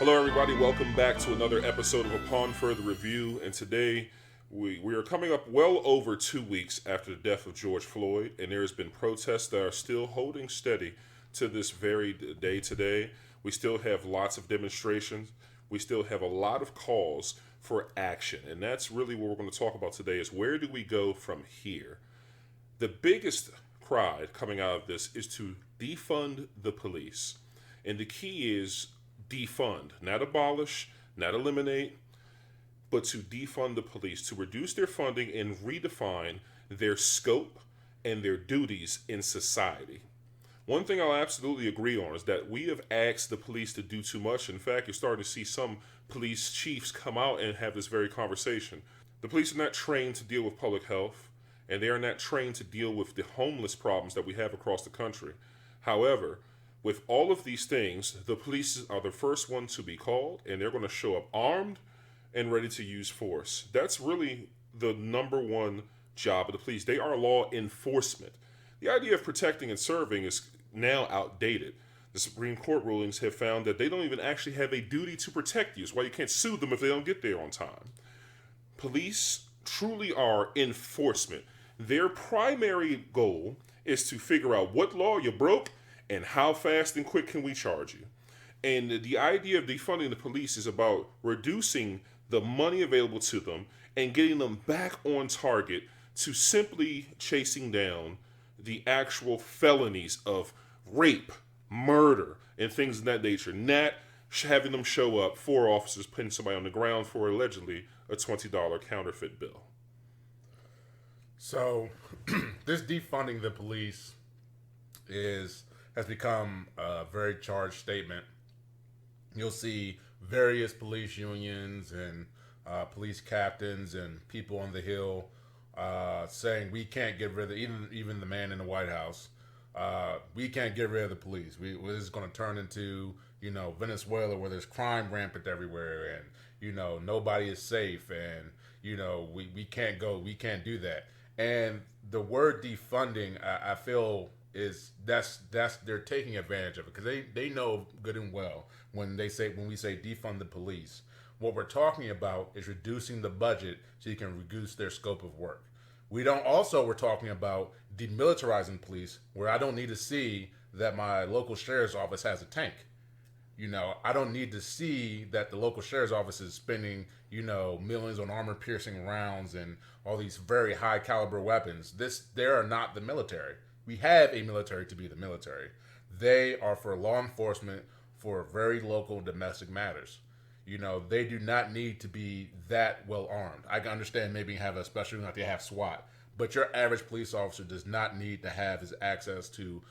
Hello, everybody. Welcome back to another episode of Upon Further Review. And today we are coming up well over 2 weeks after the death of George Floyd, and there has been protests that are still holding steady to this very day today. We still have lots of demonstrations. We still have a lot of calls for action, and that's really what we're going to talk about today: is where do we go from here? The biggest cry coming out of this is to defund the police, and the key is defund, not abolish, not eliminate, but to defund the police, to reduce their funding and redefine their scope and their duties in society. One thing I'll absolutely agree on is that we have asked the police to do too much. In fact, you're starting to see some police chiefs come out and have this very conversation. The police are not trained to deal with public health, and they are not trained to deal with the homeless problems that we have across the country. However, with all of these things, the police are the first one to be called, and they're going to show up armed and ready to use force. That's really the number one job of the police. They are law enforcement. The idea of protecting and serving is now outdated. The Supreme Court rulings have found that they don't even actually have a duty to protect you. It's why you can't sue them if they don't get there on time. Police truly are enforcement. Their primary goal is to figure out what law you broke and how fast and quick can we charge you. And the idea of defunding the police is about reducing the money available to them and getting them back on target to simply chasing down the actual felonies of rape, murder, and things of that nature, not having them show up, 4 officers putting somebody on the ground for allegedly a $20 counterfeit bill. So, this defunding the police has become a very charged statement. You'll see various police unions and police captains and people on the Hill saying we can't get rid of even the man in the White House. We can't get rid of the police. This is going to turn into Venezuela, where there's crime rampant everywhere, and nobody is safe, and we can't do that. And the word defunding, I feel that's they're taking advantage of it, because they know good and well when we say defund the police, what we're talking about is reducing the budget so you can reduce their scope of work. We're talking about demilitarizing police, where I don't need to see that my local sheriff's office has a tank. I don't need to see that the local sheriff's office is spending, millions on armor-piercing rounds and all these very high-caliber weapons. They are not the military. We have a military to be the military. They are for law enforcement for very local domestic matters. They do not need to be that well armed. I can understand maybe have a special unit, they have SWAT, but your average police officer does not need to have his access to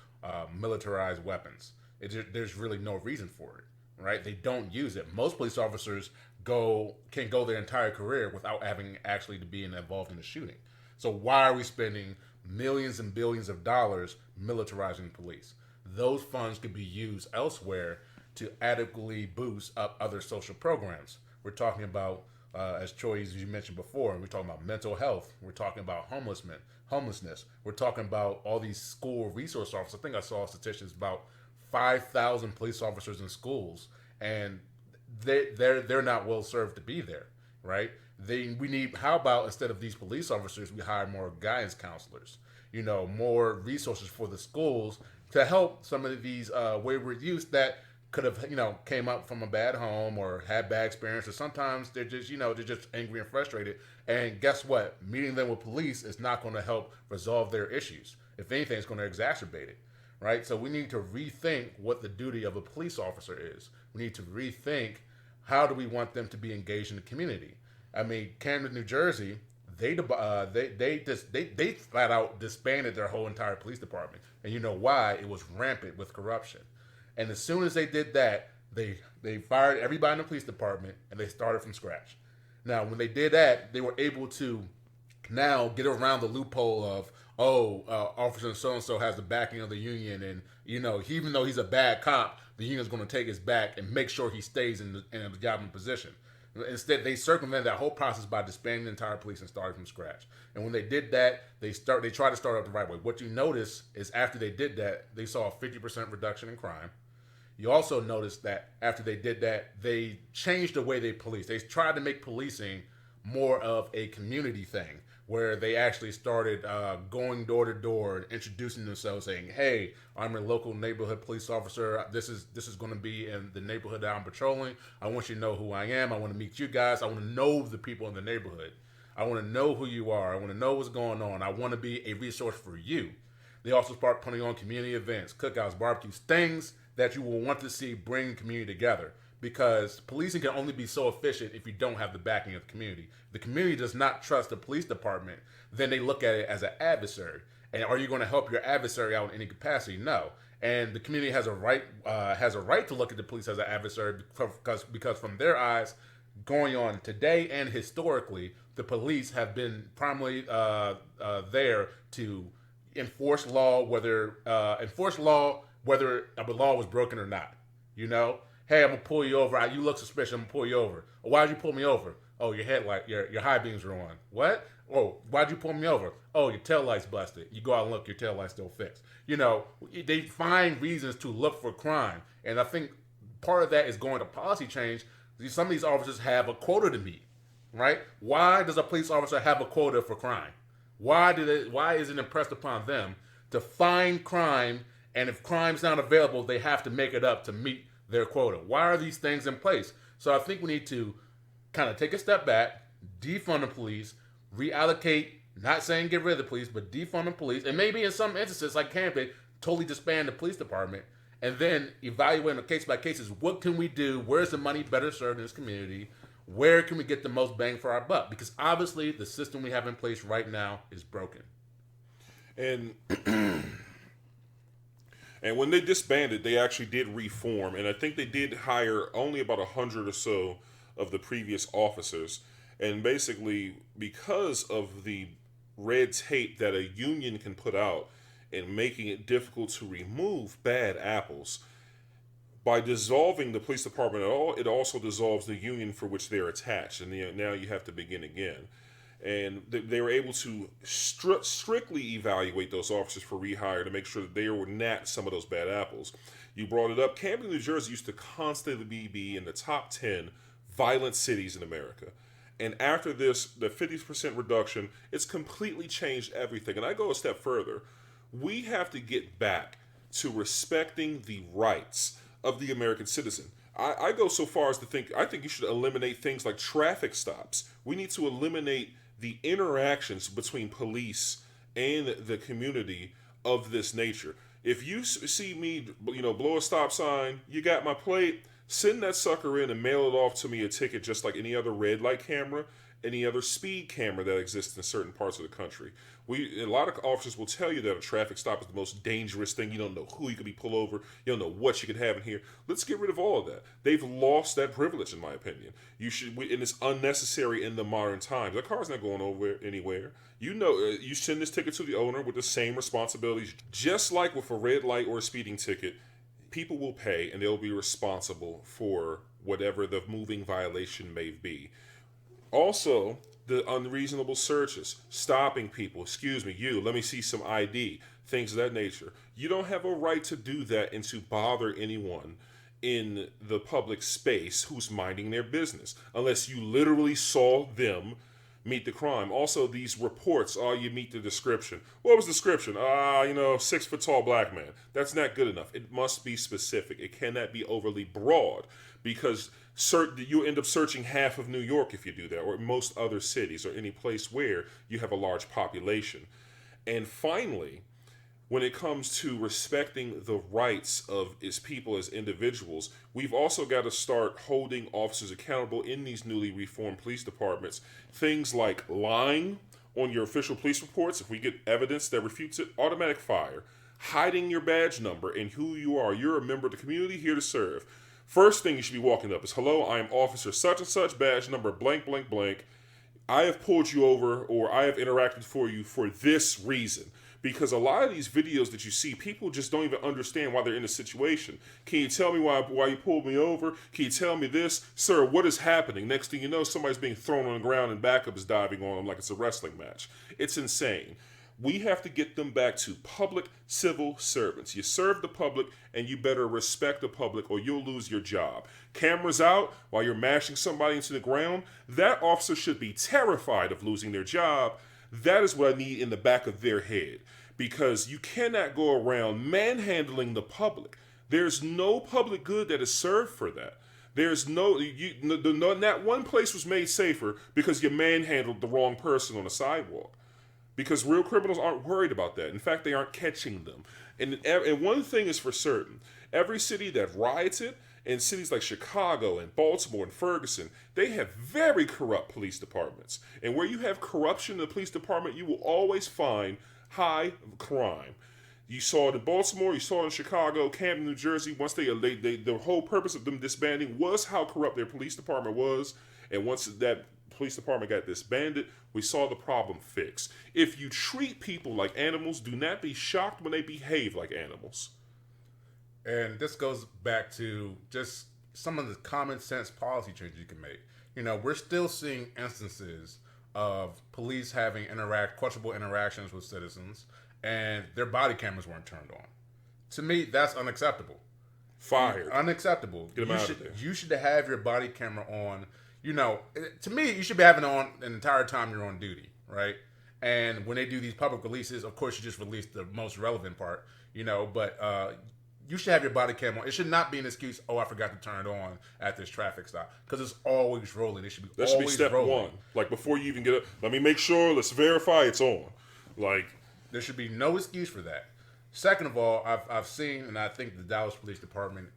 militarized weapons. There's really no reason for it, right? They don't use it. Most police officers can go their entire career without having actually to be involved in a shooting. So why are we spending millions and billions of dollars militarizing police? Those funds could be used elsewhere to adequately boost up other social programs. We're talking about, as Troy, as you mentioned before, we're talking about mental health. We're talking about homelessness. We're talking about all these school resource officers. I think I saw statistics about 5,000 police officers in schools, and they're not well served to be there, right? How about instead of these police officers, we hire more guidance counselors, more resources for the schools to help some of these wayward youth that could have, came up from a bad home or had bad experience, or sometimes they're just angry and frustrated. And guess what? Meeting them with police is not going to help resolve their issues. If anything, it's going to exacerbate it, right? So we need to rethink what the duty of a police officer is. We need to rethink, how do we want them to be engaged in the community? I mean, Camden, New Jersey, they flat out disbanded their whole entire police department, and you know why? It was rampant with corruption. And as soon as they did that, they fired everybody in the police department, and they started from scratch. Now, when they did that, they were able to now get around the loophole of, Officer so-and-so has the backing of the union, and, even though he's a bad cop, the union's going to take his back and make sure he stays in a government position. Instead, they circumvented that whole process by disbanding the entire police and starting from scratch. And when they did that, they tried to start out the right way. What you notice is after they did that, they saw a 50% reduction in crime. You also notice that after they did that, they changed the way they police. They tried to make policing more of a community thing, where they actually started going door to door, introducing themselves, saying, "Hey, I'm a local neighborhood police officer. This is going to be in the neighborhood that I'm patrolling. I want you to know who I am. I want to meet you guys. I want to know the people in the neighborhood. I want to know who you are. I want to know what's going on. I want to be a resource for you." They also start putting on community events, cookouts, barbecues, things that you will want to see bring community together. Because policing can only be so efficient if you don't have the backing of the community. If the community does not trust the police department, then they look at it as an adversary. And are you going to help your adversary out in any capacity? No. And the community has a right to look at the police as an adversary because from their eyes, going on today and historically, the police have been primarily there to enforce law, whether a law was broken or not. You know, hey, I'm gonna pull you over. You look suspicious. I'm gonna pull you over. Oh, why'd you pull me over? Oh, your headlight, your high beams are on. What? Oh, why'd you pull me over? Oh, your tail light's busted. You go out and look, your tail light's still fixed. You know, they find reasons to look for crime, and I think part of that is going to policy change. Some of these officers have a quota to meet, right? Why does a police officer have a quota for crime? Why is it impressed upon them to find crime, and if crime's not available, they have to make it up to meet their quota? Why are these things in place? So I think we need to kind of take a step back, defund the police, reallocate, not saying get rid of the police, but defund the police, and maybe in some instances, like Camden, totally disband the police department, and then evaluate on a case by case is what can we do? Where's the money better served in this community? Where can we get the most bang for our buck? Because obviously the system we have in place right now is broken. And and when they disbanded, they actually did reform, and I think they did hire only about 100 or so of the previous officers. And basically, because of the red tape that a union can put out and making it difficult to remove bad apples, by dissolving the police department at all, it also dissolves the union for which they're attached, and now you have to begin again. And they were able to strictly evaluate those officers for rehire to make sure that they were not some of those bad apples. You brought it up. Camden, New Jersey used to constantly be in the top 10 violent cities in America. And after this, the 50% reduction, it's completely changed everything. And I go a step further. We have to get back to respecting the rights of the American citizen. I go so far as to think, I think you should eliminate things like traffic stops. We need to eliminate the interactions between police and the community of this nature. If you see me, blow a stop sign, you got my plate, send that sucker in and mail it off to me a ticket just like any other red light camera, any other speed camera that exists in certain parts of the country. A lot of officers will tell you that a traffic stop is the most dangerous thing. You don't know who you could be pulled over. You don't know what you could have in here. Let's get rid of all of that. They've lost that privilege, in my opinion. And it's unnecessary in the modern times. The car's not going anywhere. You send this ticket to the owner with the same responsibilities. Just like with a red light or a speeding ticket, people will pay and they'll be responsible for whatever the moving violation may be. Also, the unreasonable searches, stopping people, excuse me, let me see some ID, things of that nature. You don't have a right to do that and to bother anyone in the public space who's minding their business, unless you literally saw them meet the crime. Also, these reports, you meet the description. What was the description? 6 foot tall black man. That's not good enough. It must be specific. It cannot be overly broad, because you end up searching half of New York if you do that, or most other cities, or any place where you have a large population. And finally, when it comes to respecting the rights of its people as individuals, we've also got to start holding officers accountable in these newly reformed police departments. Things like lying on your official police reports, if we get evidence that refutes it, automatic fire. Hiding your badge number and who you are. You're a member of the community here to serve. First thing you should be walking up is, hello, I am officer such and such, badge number blank, blank, blank. I have pulled you over, or I have interacted for you for this reason. Because a lot of these videos that you see, people just don't even understand why they're in a situation. Can you tell me why you pulled me over? Can you tell me this? Sir, what is happening? Next thing you know, somebody's being thrown on the ground and backup is diving on them like it's a wrestling match. It's insane. We have to get them back to public civil servants. You serve the public, and you better respect the public, or you'll lose your job. Cameras out while you're mashing somebody into the ground. That officer should be terrified of losing their job. That is what I need in the back of their head, because you cannot go around manhandling the public. There's no public good that is served for that. There's not one place was made safer because you manhandled the wrong person on the sidewalk. Because real criminals aren't worried about that. In fact, they aren't catching them. And one thing is for certain. Every city that rioted, in cities like Chicago and Baltimore and Ferguson, they have very corrupt police departments. And where you have corruption in the police department, you will always find high crime. You saw it in Baltimore, you saw it in Chicago, Camden, New Jersey. Once the whole purpose of them disbanding was how corrupt their police department was. And once that police department got disbanded, we saw the problem fixed. If you treat people like animals, do not be shocked when they behave like animals. And this goes back to just some of the common sense policy changes you can make. We're still seeing instances of police having questionable interactions with citizens, and their body cameras weren't turned on. To me, that's unacceptable. Fired. Unacceptable. Get them out of there. You should have your body camera on. To me, you should be having it on the entire time you're on duty, right? And when they do these public releases, of course, you just release the most relevant part, but you should have your body cam on. It should not be an excuse, I forgot to turn it on at this traffic stop, because it's always rolling. It should be that should be step rolling. one. Like, before you even get up, let me make sure, let's verify it's on. There should be no excuse for that. Second of all, I've seen, and I think the Dallas Police Department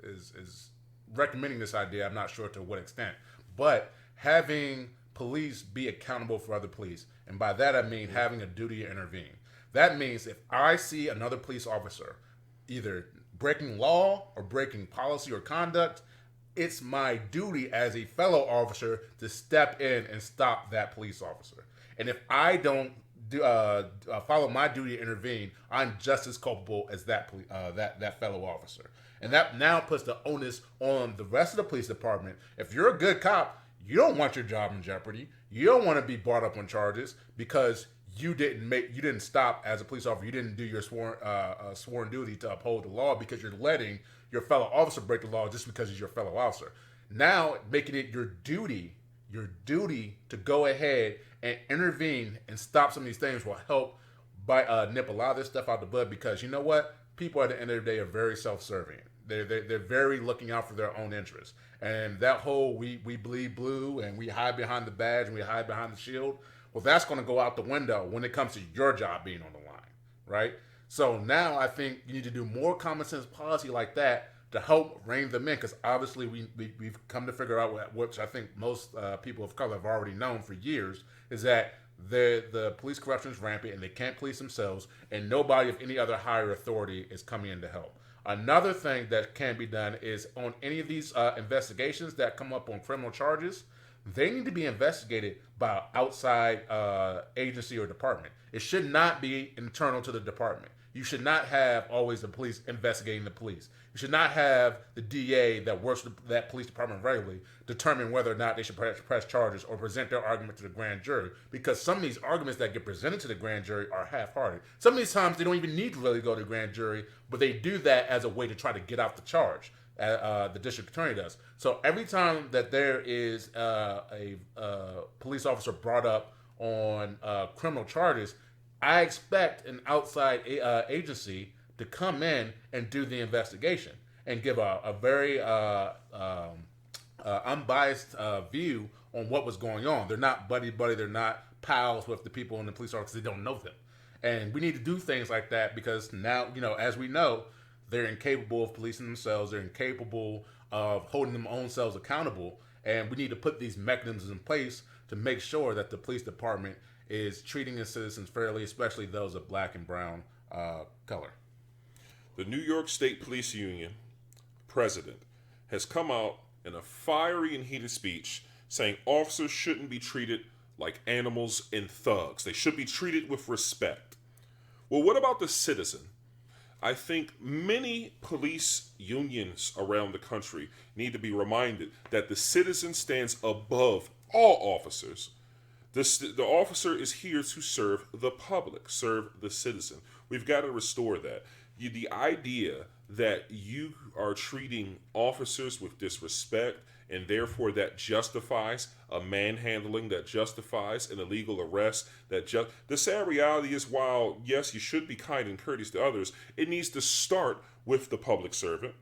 is recommending this idea. I'm not sure to what extent, but having police be accountable for other police, and by that I mean having a duty to intervene. That means if I see another police officer either breaking law or breaking policy or conduct, it's my duty as a fellow officer to step in and stop that police officer. And if I don't follow my duty to intervene, I'm just as culpable as that fellow officer. And that now puts the onus on the rest of the police department. If you're a good cop, you don't want your job in jeopardy. You don't want to be brought up on charges because you didn't stop as a police officer. You didn't do your sworn duty to uphold the law, because you're letting your fellow officer break the law just because he's your fellow officer. Now making it your duty to go ahead and intervene and stop some of these things will help nip a lot of this stuff out the bud, because you know what? People at the end of the day are very self-serving. They're very looking out for their own interests. And that whole we bleed blue and we hide behind the badge and we hide behind the shield, well, that's going to go out the window when it comes to your job being on the line, right? So now I think you need to do more common sense policy like that to help rein them in, because obviously we've come to figure out, which I think most people of color have already known for years, is that the police corruption is rampant and they can't police themselves, and nobody of any other higher authority is coming in to help. Another thing that can be done is on any of these investigations that come up on criminal charges, they need to be investigated by an outside agency or department. It should not be internal to the department. You should not have always the police investigating the police. You should not have the DA that works with that police department regularly determine whether or not they should press charges or present their argument to the grand jury, because some of these arguments that get presented to the grand jury are half-hearted. Some of these times they don't even need to really go to the grand jury, but they do that as a way to try to get out the charge. The district attorney does. So every time that there is a police officer brought up on criminal charges, I expect an outside agency to come in and do the investigation and give a very unbiased view on what was going on. They're not buddy-buddy. They're not pals with the people in the police office. They don't know them. And we need to do things like that, because now, as we know, they're incapable of policing themselves. They're incapable of holding their own selves accountable. And we need to put these mechanisms in place to make sure that the police department is treating its citizens fairly, especially those of black and brown color. The New York State Police Union president has come out in a fiery and heated speech saying officers shouldn't be treated like animals and thugs. They should be treated with respect. Well, what about the citizen? I think many police unions around the country need to be reminded that the citizen stands above all officers. The officer is here to serve the public, serve the citizen. We've got to restore that. The idea that you are treating officers with disrespect and therefore that justifies a manhandling, that justifies an illegal arrest, the sad reality is, while yes, you should be kind and courteous to others, it needs to start with the public servant.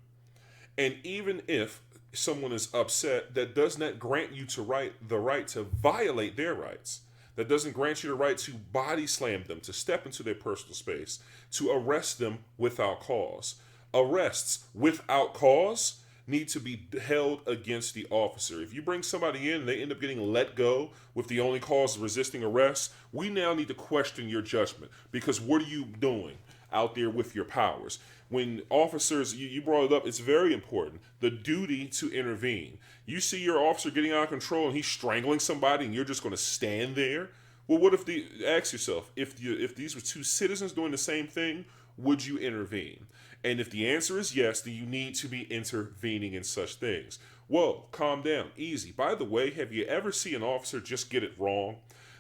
And even if someone is upset, that does not grant you the right to violate their rights. That doesn't grant you the right to body slam them, to step into their personal space, to arrest them without cause. Arrests without cause need to be held against the officer. If you bring somebody in and they end up getting let go with the only cause of resisting arrest, we now need to question your judgment, because what are you doing out there with your powers? When officers, you brought it up, it's very important, the duty to intervene. You see your officer getting out of control and he's strangling somebody and you're just going to stand there? Well, what if ask yourself, if these were two citizens doing the same thing, would you intervene? And if the answer is yes, then you need to be intervening in such things. Whoa, calm down, easy. By the way, have you ever seen an officer just get it wrong?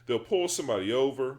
They'll pull somebody over,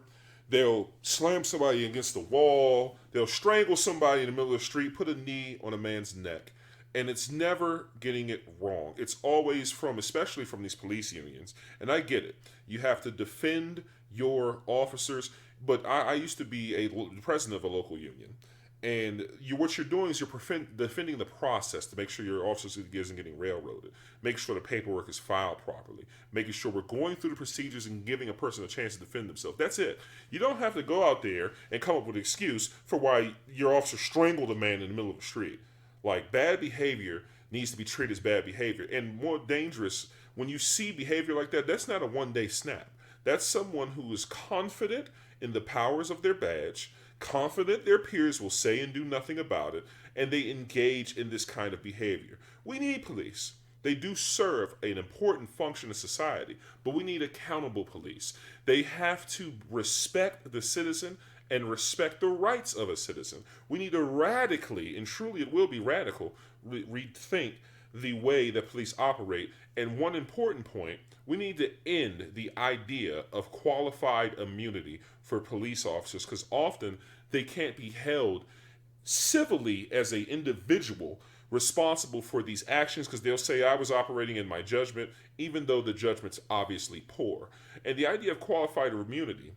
they'll slam somebody against the wall, they'll strangle somebody in the middle of the street, put a knee on a man's neck. And it's never getting it wrong. It's always especially from these police unions. And I get it. You have to defend your officers. But I used to be the president of a local union. And what you're doing is you're defending the process to make sure your officers isn't getting railroaded, making sure the paperwork is filed properly, making sure we're going through the procedures and giving a person a chance to defend themselves. That's it. You don't have to go out there and come up with an excuse for why your officer strangled a man in the middle of the street. Like, bad behavior needs to be treated as bad behavior. And more dangerous, when you see behavior like that, that's not a one-day snap. That's someone who is confident in the powers of their badge, confident their peers will say and do nothing about it, and they engage in this kind of behavior. We need police. They do serve an important function in society, but we need accountable police. They have to respect the citizen and respect the rights of a citizen. We need to radically, and truly it will be radical, rethink the way that police operate. And one important point, we need to end the idea of qualified immunity for police officers, because often they can't be held civilly as an individual responsible for these actions, because they'll say, I was operating in my judgment, even though the judgment's obviously poor. And the idea of qualified immunity,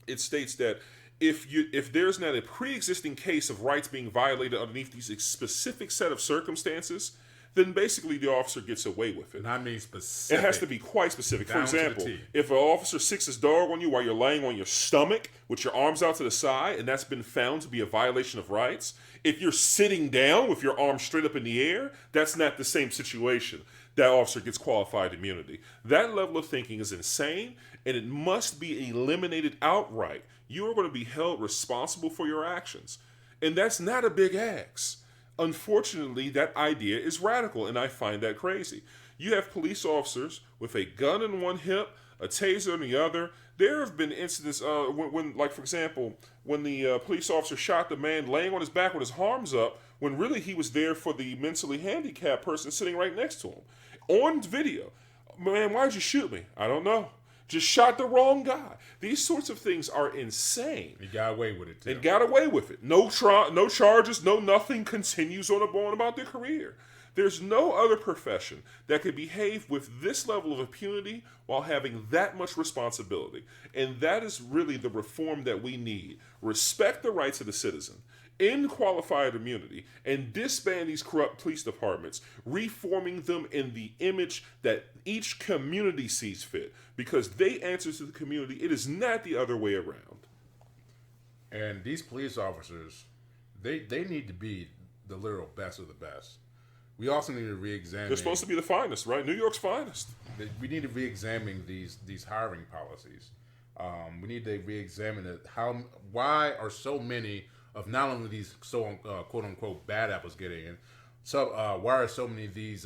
it states that if there's not a pre-existing case of rights being violated underneath these specific set of circumstances, then basically the officer gets away with it. And I mean specific. It has to be quite specific. For example, if an officer sicks his dog on you while you're laying on your stomach with your arms out to the side, and that's been found to be a violation of rights, if you're sitting down with your arms straight up in the air, that's not the same situation. That officer gets qualified immunity. That level of thinking is insane, and it must be eliminated outright. You are going to be held responsible for your actions. And that's not a big axe. Unfortunately, that idea is radical, and I find that crazy. You have police officers with a gun in one hip, a taser in the other. There have been incidents when, like, for example, when the police officer shot the man laying on his back with his arms up, when really he was there for the mentally handicapped person sitting right next to him. On video. Man, why'd you shoot me? I don't know. Just shot the wrong guy. These sorts of things are insane. He got away with it, too. And got away with it. No charges, no nothing, continues on about their career. There's no other profession that could behave with this level of impunity while having that much responsibility. And that is really the reform that we need. Respect the rights of the citizen, end qualified immunity, and disband these corrupt police departments, reforming them in the image that each community sees fit, because they answer to the community. It is not the other way around. And these police officers, they need to be the literal best of the best. We also need to re-examine. They're supposed to be the finest, right? New York's finest. We need to re-examine these hiring policies. We need to re-examine it. Why are so many of not only these quote unquote bad apples getting in, so why are so many of these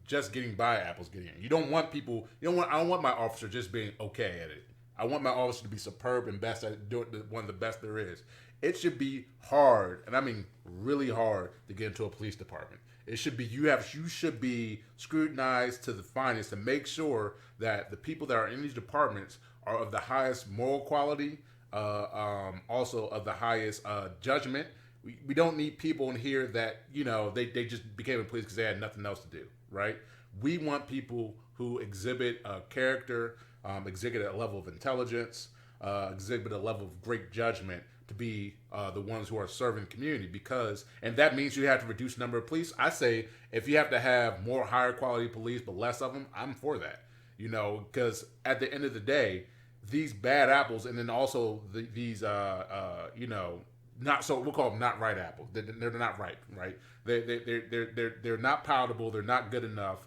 just getting by apples getting in? You don't want people. I don't want my officer just being okay at it. I want my officer to be superb and best at doing one of the best there is. It should be hard, and I mean really hard, to get into a police department. It should be you should be scrutinized to the finest to make sure that the people that are in these departments are of the highest moral quality, also of the highest judgment. We don't need people in here that they just became a police because they had nothing else to do, right? We want people who exhibit character, exhibit a level of intelligence, exhibit a level of great judgment to be the ones who are serving the community, and that means you have to reduce the number of police. I say if you have to have more higher quality police but less of them, I'm for that. Because at the end of the day, these bad apples, and then also these not so we'll call them not right apples. They're not ripe, right? They're not palatable. They're not good enough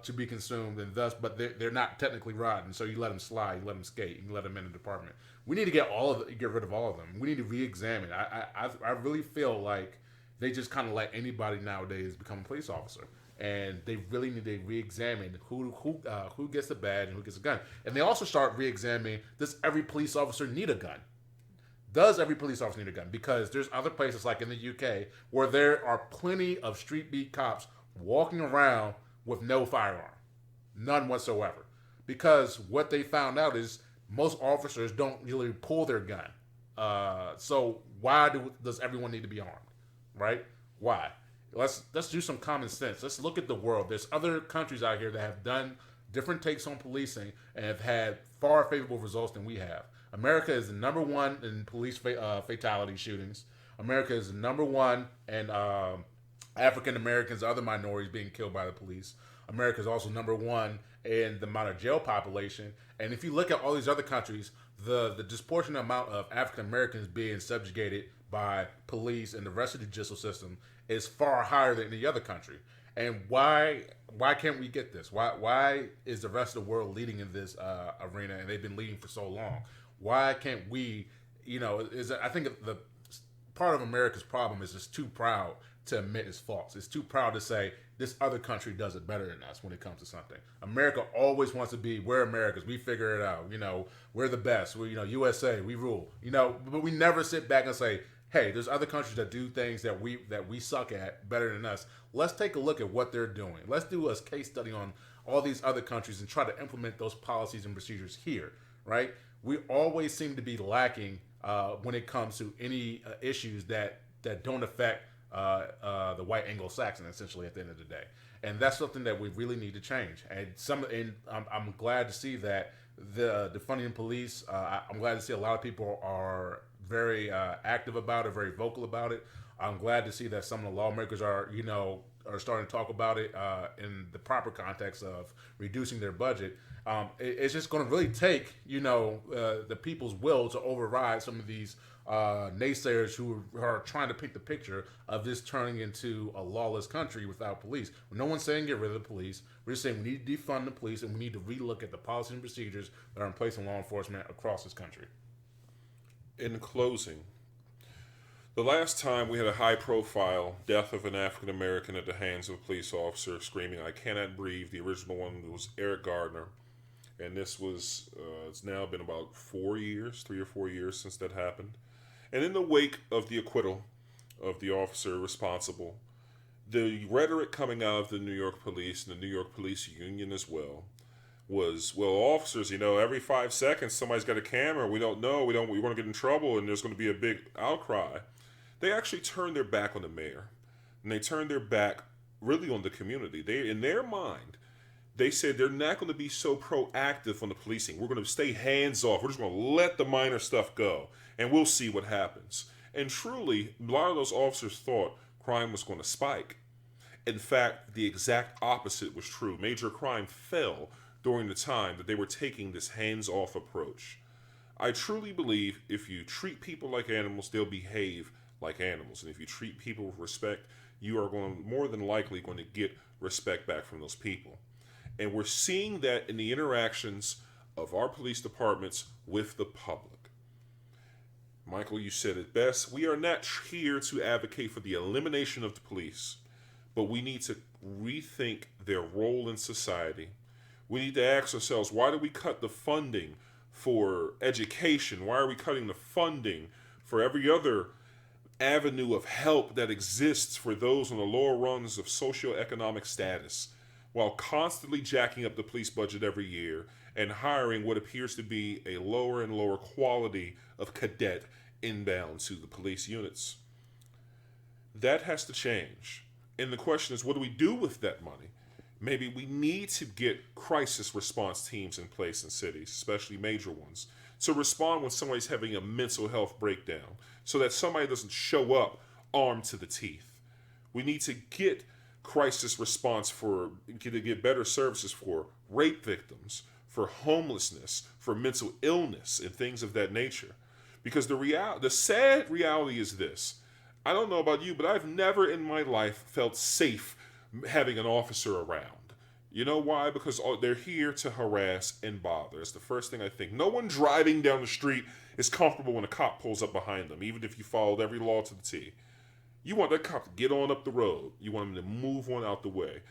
to be consumed, and thus, but they're not technically rotten. So you let them slide, you let them skate, you let them in the department. We need to get rid of all of them. We need to re-examine. I really feel like they just kind of let anybody nowadays become a police officer, and they really need to re-examine who gets a badge and who gets a gun. And they also start re-examining: does every police officer need a gun? Does every police officer need a gun? Because there's other places like in the UK where there are plenty of street beat cops walking around with no firearm, none whatsoever. Because what they found out is most officers don't really pull their gun. So why does everyone need to be armed, right? Why? Let's do some common sense. Let's look at the world. There's other countries out here that have done different takes on policing and have had far favorable results than we have. America is the number one in police fatality shootings. America is the number one in African Americans, other minorities being killed by the police. America is also number one in the amount of jail population. And if you look at all these other countries, the disproportionate amount of African Americans being subjugated by police and the rest of the judicial system is far higher than any other country. And why can't we get this? Why is the rest of the world leading in this arena, and they've been leading for so long? Why can't we? I think the part of America's problem is it's too proud to admit its faults. It's too proud to say this other country does it better than us when it comes to something. America always wants to be, we're Americans, we figure it out. We're the best. We USA, we rule. But we never sit back and say, hey, there's other countries that do things that we suck at better than us. Let's take a look at what they're doing. Let's do a case study on all these other countries and try to implement those policies and procedures here, right? We always seem to be lacking when it comes to any issues that don't affect the white Anglo-Saxon, essentially, at the end of the day. And that's something that we really need to change. And I'm glad to see that the Defunding the Police, I'm glad to see a lot of people are very active about it, very vocal about it. I'm glad to see that some of the lawmakers are starting to talk about it in the proper context of reducing their budget. It's just going to really take, the people's will to override some of these naysayers who are trying to paint the picture of this turning into a lawless country without police. No one's saying get rid of the police. We're just saying we need to defund the police, and we need to relook at the policies and procedures that are in place in law enforcement across this country. In closing, the last time we had a high-profile death of an African American at the hands of a police officer screaming, "I cannot breathe," the original one was Eric Gardner. And this was, it's now been about 3 or 4 years since that happened. And in the wake of the acquittal of the officer responsible, the rhetoric coming out of the New York police and the New York police union as well was, well, officers, every 5 seconds somebody's got a camera. We don't know. We want to get in trouble, and there's going to be a big outcry. They actually turned their back on the mayor, and they turned their back really on the community. In their mind, they said they're not going to be so proactive on the policing. We're going to stay hands off. We're just going to let the minor stuff go, and we'll see what happens. And truly, a lot of those officers thought crime was going to spike. In fact, the exact opposite was true. Major crime fell during the time that they were taking this hands-off approach. I truly believe if you treat people like animals, they'll behave like animals. And if you treat people with respect, you are more than likely going to get respect back from those people. And we're seeing that in the interactions of our police departments with the public. Michael, you said it best. We are not here to advocate for the elimination of the police, but we need to rethink their role in society. We need to ask ourselves, why do we cut the funding for education? Why are we cutting the funding for every other avenue of help that exists for those on the lower rungs of socioeconomic status, while constantly jacking up the police budget every year and hiring what appears to be a lower and lower quality of cadet inbound to the police units. That has to change. And the question is, what do we do with that money? Maybe we need to get crisis response teams in place in cities, especially major ones, to respond when somebody's having a mental health breakdown so that somebody doesn't show up armed to the teeth. We need to get crisis response to get better services for rape victims, for homelessness, for mental illness, and things of that nature. Because the sad reality is this. I don't know about you, but I've never in my life felt safe having an officer around. You know why? Because they're here to harass and bother. It's the first thing I think. No one driving down the street is comfortable when a cop pulls up behind them, even if you followed every law to the T. You want that cop to get on up the road. You want him to move on out the way.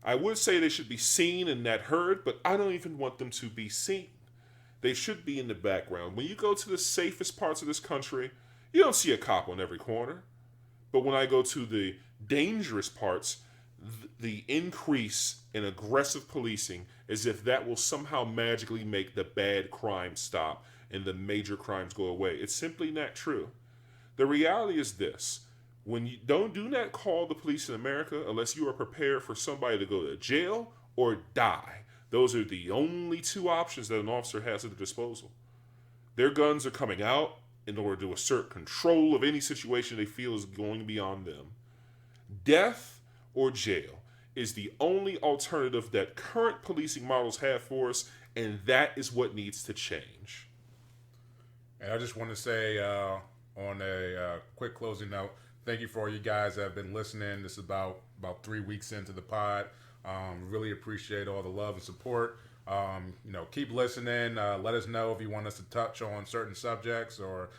I would say they should be seen and not heard, but I don't even want them to be seen. They should be in the background. When you go to the safest parts of this country, you don't see a cop on every corner. But when I go to the dangerous parts, the increase in aggressive policing, as if that will somehow magically make the bad crime stop and the major crimes go away. It's simply not true. The reality is this. When you do not call the police in America unless you are prepared for somebody to go to jail or die. Those are the only two options that an officer has at their disposal. Their guns are coming out in order to assert control of any situation they feel is going beyond them. Death or jail is the only alternative that current policing models have for us, and that is what needs to change. And I just want to say on a quick closing note, thank you for all you guys that have been listening. This is about 3 weeks into the pod. Really appreciate all the love and support. Keep listening. Let us know if you want us to touch on certain subjects or,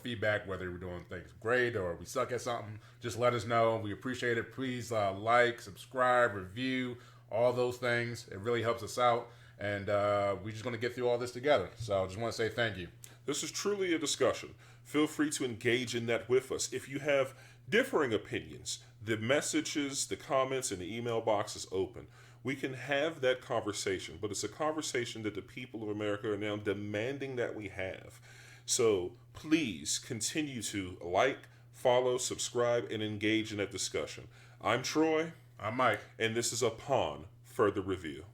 feedback, whether we're doing things great or we suck at something. Just let us know. We appreciate it. Please like, subscribe, review, all those things. It really helps us out. And we're just going to get through all this together. So I just want to say thank you. This is truly a discussion. Feel free to engage in that with us. If you have differing opinions, the messages, the comments, and the email box is open. We can have that conversation, but it's a conversation that the people of America are now demanding that we have. So please continue to like, follow, subscribe, and engage in that discussion. I'm Troy. I'm Mike. And this is Upon Further Review.